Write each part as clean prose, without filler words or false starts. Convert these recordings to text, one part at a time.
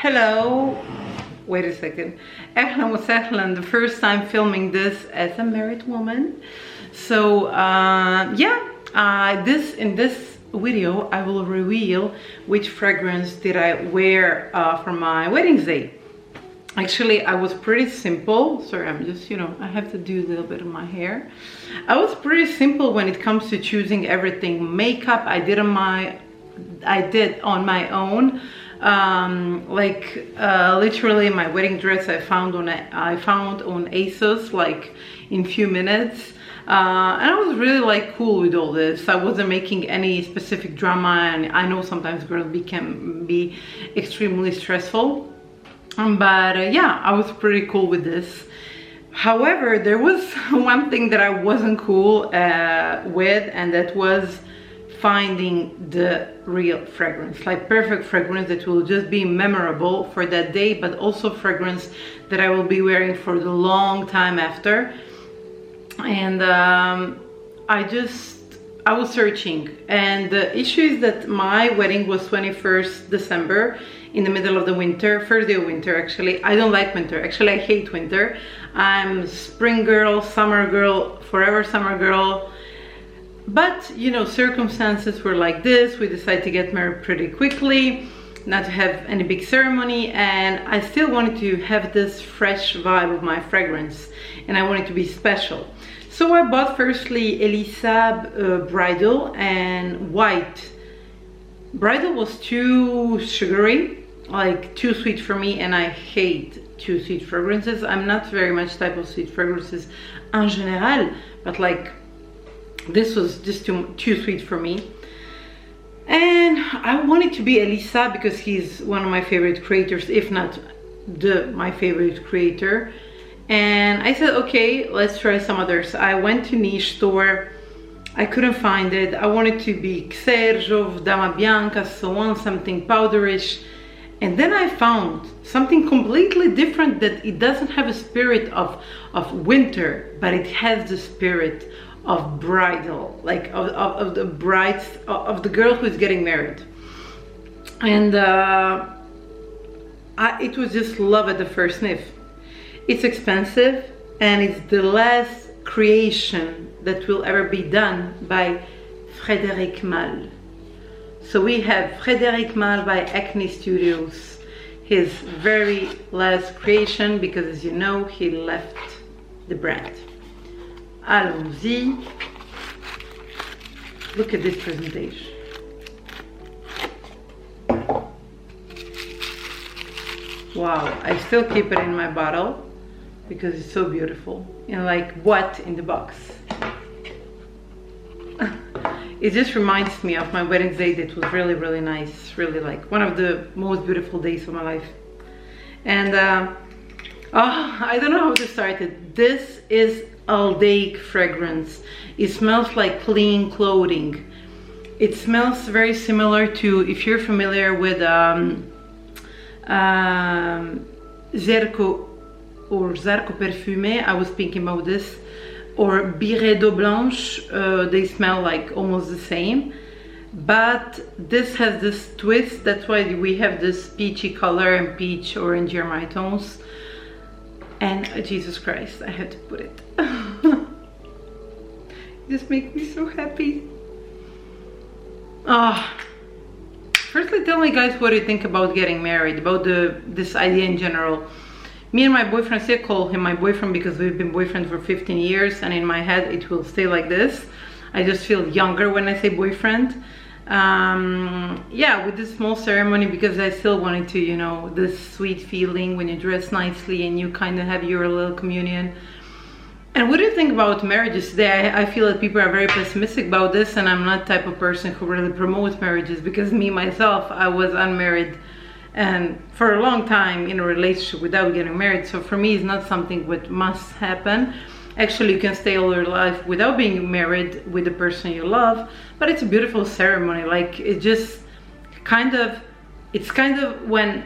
Hello. Wait a second. Ahlan wa sahlan, the first time filming this as a married woman. So in this video I will reveal which fragrance did I wear for my wedding day. Actually, I was pretty simple. Sorry, I'm just, I have to do a little bit of my hair. I was pretty simple when it comes to choosing everything. Makeup, I did on my own. Literally my wedding dress I found on ASOS like in few minutes. And I was really cool with all this. I wasn't making any specific drama, and I know sometimes girls can be extremely stressful. But I was pretty cool with this. However, there was one thing that I wasn't cool with, and that was finding the real fragrance, like perfect fragrance that will just be memorable for that day, but also fragrance that I will be wearing for the long time after. And I was searching, and the issue is that my wedding was 21st December in the middle of the winter, first day of winter. Actually, I don't like winter. Actually, I hate winter. I'm spring girl, summer girl, forever summer girl. But circumstances were like this. We decided to get married pretty quickly, not to have any big ceremony, and I still wanted to have this fresh vibe of my fragrance, and I wanted to be special. So I bought firstly Elisa Bridal, and white. Bridal was too sugary, like too sweet for me, and I hate too sweet fragrances. I'm not very much type of sweet fragrances en general, but this was just too sweet for me. And I wanted to be Elisa because he's one of my favorite creators, if not my favorite creator. And I said, okay, let's try some others. I went to niche store. I couldn't find it. I wanted to be Xerjoff, Dama Bianca, so on, something powderish. And then I found something completely different, that it doesn't have a spirit of winter, but it has the spirit of bridal, like of the brides, of the girl who is getting married. And it was just love at the first sniff. It's expensive, and it's the last creation that will ever be done by Frédéric Malle. So we have Frédéric Malle by Acne Studios, his very last creation, because as you know, he left the brand. Allons-y. Look at this presentation. Wow, I still keep it in my bottle because it's so beautiful, and what in the box. It just reminds me of my wedding day. That was really, really nice. Really one of the most beautiful days of my life. And I don't know how to start it. This is Aldaik fragrance. It smells like clean clothing. It smells very similar to, if you're familiar with Zarco or Zarco Parfumé, I was thinking about this, or Byredo Blanche. They smell almost the same, but this has this twist. That's why we have this peachy color and peach orange my tones. And Jesus Christ, I had to put it. It just makes me so happy. Firstly, tell me guys what you think about getting married, about this idea in general. Me and my boyfriend, I still call him my boyfriend because we've been boyfriends for 15 years, and in my head it will stay like this. I just feel younger when I say boyfriend. With this small ceremony, because I still wanted to, this sweet feeling when you dress nicely and you kind of have your little communion. And what do you think about marriages today? I feel that people are very pessimistic about this, and I'm not the type of person who really promotes marriages, because me, myself, I was unmarried and for a long time in a relationship without getting married. So for me, it's not something that must happen. Actually, you can stay all your life without being married with the person you love, but it's a beautiful ceremony. It's just it's kind of when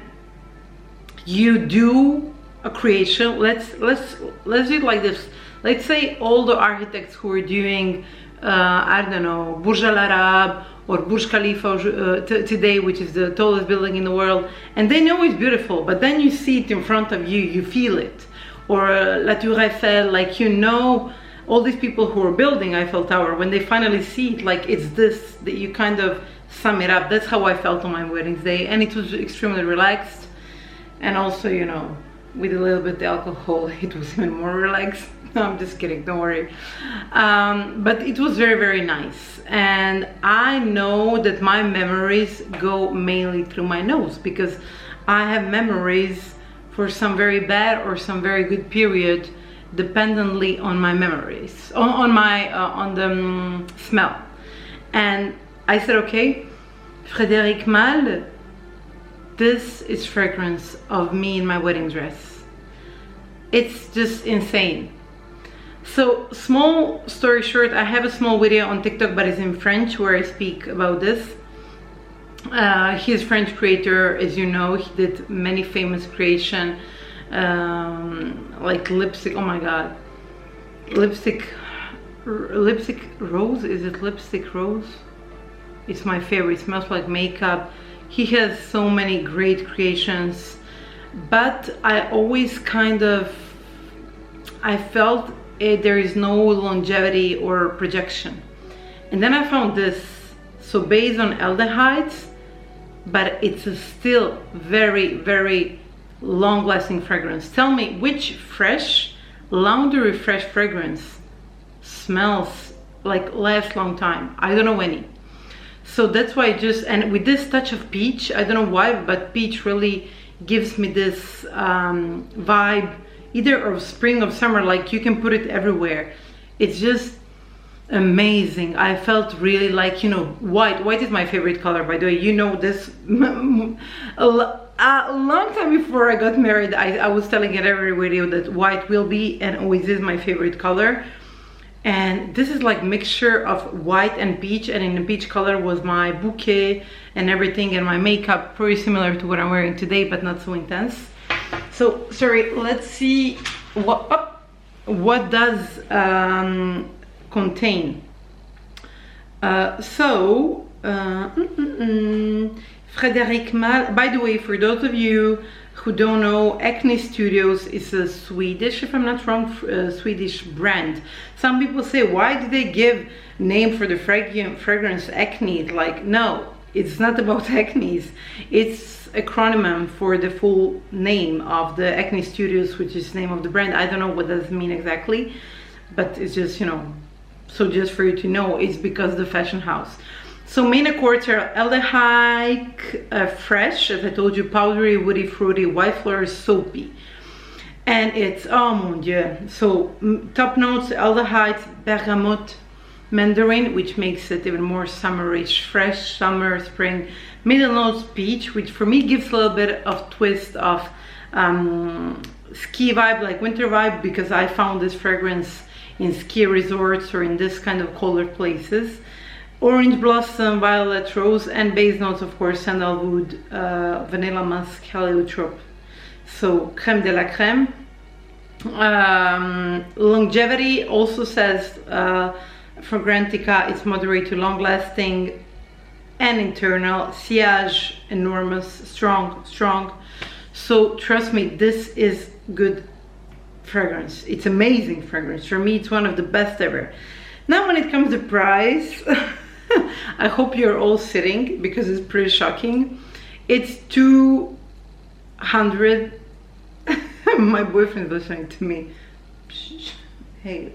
you do a creation. Let's do it like this. Let's say all the architects who are doing I don't know, Burj Al Arab or Burj Khalifa today, which is the tallest building in the world, and they know it's beautiful, but then you see it in front of you, you feel it. Or La Tour Eiffel, like, you know, all these people who are building Eiffel Tower, when they finally see it, like, it's this, that you kind of sum it up. That's how I felt on my wedding day, and it was extremely relaxed. And also, you know, with a little bit of alcohol, it was even more relaxed. No, I'm just kidding, don't worry. But it was very, very nice. And I know that my memories go mainly through my nose, because I have memories for some very bad or some very good period, dependently on my memories, on the smell. And I said, okay, Frédéric Malle, this is fragrance of me in my wedding dress. It's just insane. So, small story short, I have a small video on TikTok, but it's in French, where I speak about this. He's a French creator, as you know. He did many famous creation, like lipstick, oh my god, lipstick rose, is it lipstick rose? It's my favorite, it smells like makeup. He has so many great creations, but I always kind of, I felt there is no longevity or projection. And then I found this, so based on aldehydes, but it's a still very, very long-lasting fragrance. Tell me, which fresh laundry fresh fragrance smells like lasts long time? I don't know any. So that's why and with this touch of peach, I don't know why, but peach really gives me this vibe, either of spring or summer, like you can put it everywhere. It's just amazing. I felt really like, you know, white is my favorite color, by the way, you know this. A long time before I got married, I was telling in every video that white will be and always is my favorite color. And this is like mixture of white and peach, and in the peach color was my bouquet and everything, and my makeup, pretty similar to what I'm wearing today, but not so intense. So sorry, let's see what does contain. Frédéric Malle, by the way, for those of you who don't know, Acne Studios is a Swedish, if I'm not wrong, Swedish brand. Some people say, why did they give name for the fragrance Acne? Like, no, it's not about acne. It's acronym for the full name of the Acne Studios, which is the name of the brand. I don't know what does it mean exactly, but it's just, you know, so just for you to know, it's because the fashion house. So main accords are aldehyde, fresh, as I told you, powdery, woody, fruity, white flowers, soapy. And it's, oh mon dieu. So top notes, aldehyde, bergamot, mandarin, which makes it even more summerish, fresh, summer, spring. Middle notes, peach, which for me gives a little bit of twist of ski vibe, like winter vibe, because I found this fragrance in ski resorts or in this kind of colder places. Orange blossom, violet rose, and base notes, of course, sandalwood, vanilla musk, heliotrope. So crème de la crème. Longevity also says Fragrantica, it's moderate to long lasting and internal. Sillage, enormous, strong. So trust me, this is good fragrance. It's amazing fragrance. For me, it's one of the best ever. Now when it comes to price, I hope you're all sitting because it's pretty shocking. It's 200. My boyfriend was saying to me, hey,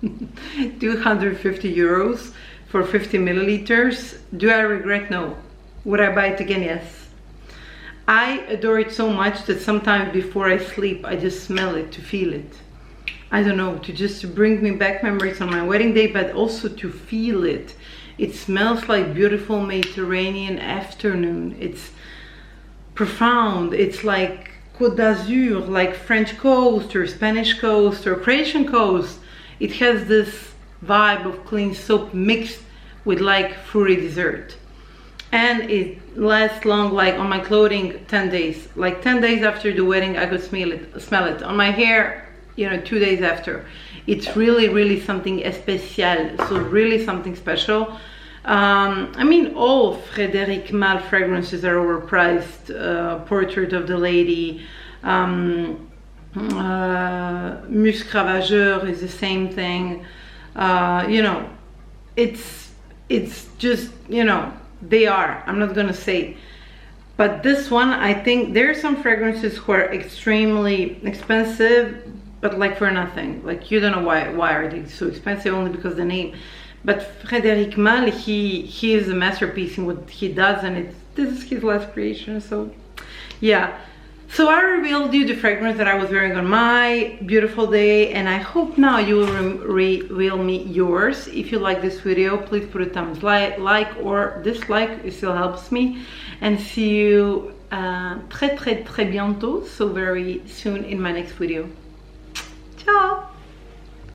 250 euros for 50 milliliters. Do I regret? No. Would I buy it again? Yes. I adore it so much that sometimes before I sleep, I just smell it to feel it. I don't know, to bring me back memories on my wedding day, but also to feel it. It smells like beautiful Mediterranean afternoon. It's profound. It's like Côte d'Azur, like French coast or Spanish coast or Croatian coast. It has this vibe of clean soap mixed with like fruity dessert. And it lasts long, like on my clothing, 10 days. Like 10 days after the wedding, I could smell it. On my hair, you know, 2 days after. It's really, really something especial. So really something special. I mean, all Frédéric Malle fragrances are overpriced. Portrait of the Lady, Musc Ravageur is the same thing. You know, it's just, you know, they are. I'm not gonna say. But this one, I think there are some fragrances who are extremely expensive, but like for nothing. Like you don't know why are they so expensive, only because the name. But Frédéric Malle, he is a masterpiece in what he does, and this is his last creation. So yeah. So I revealed you the fragrance that I was wearing on my beautiful day, and I hope now you will reveal me yours. If you like this video, please put a thumbs like or dislike, it still helps me. And see you très bientôt, so very soon in my next video. Ciao!